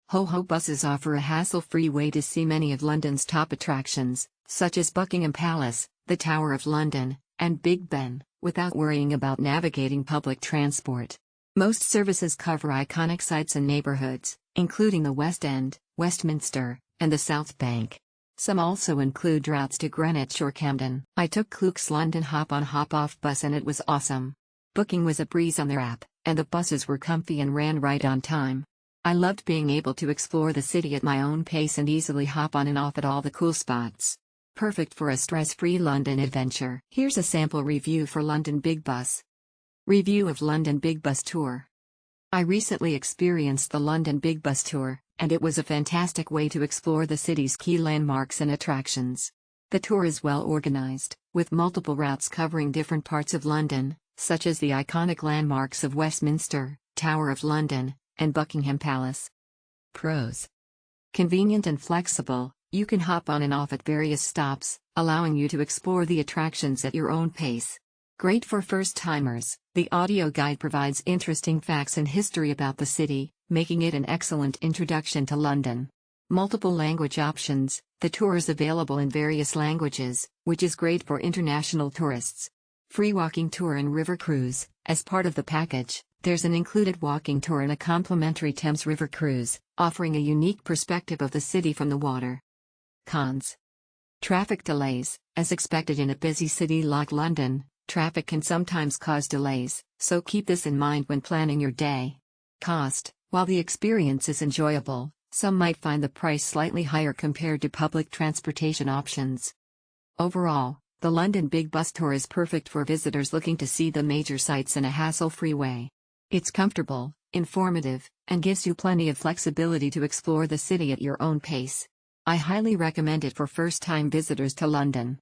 Ho-Ho buses offer a hassle-free way to see many of London's top attractions, such as Buckingham Palace, the Tower of London, and Big Ben, without worrying about navigating public transport. Most services cover iconic sites and neighbourhoods, including the West End, Westminster, and the South Bank. Some also include routes to Greenwich or Camden. I took Klook's London hop-on hop-off bus and it was awesome. Booking was a breeze on their app, and the buses were comfy and ran right on time. I loved being able to explore the city at my own pace and easily hop on and off at all the cool spots. Perfect for a stress-free London adventure. Here's a sample review for London Big Bus. Review of London Big Bus Tour. I recently experienced the London Big Bus Tour, and it was a fantastic way to explore the city's key landmarks and attractions. The tour is well organized, with multiple routes covering different parts of London, such as the iconic landmarks of Westminster, Tower of London, and Buckingham Palace. Pros. Convenient and flexible, you can hop on and off at various stops, allowing you to explore the attractions at your own pace. Great for first-timers, the audio guide provides interesting facts and history about the city, making it an excellent introduction to London. Multiple language options, the tour is available in various languages, which is great for international tourists. Free walking tour and river cruise. As part of the package, there's an included walking tour and a complimentary Thames River cruise, offering a unique perspective of the city from the water. Cons. Traffic delays. As expected in a busy city like London, traffic can sometimes cause delays, so keep this in mind when planning your day. Cost. While the experience is enjoyable, some might find the price slightly higher compared to public transportation options. Overall, the London Big Bus Tour is perfect for visitors looking to see the major sites in a hassle-free way. It's comfortable, informative, and gives you plenty of flexibility to explore the city at your own pace. I highly recommend it for first-time visitors to London.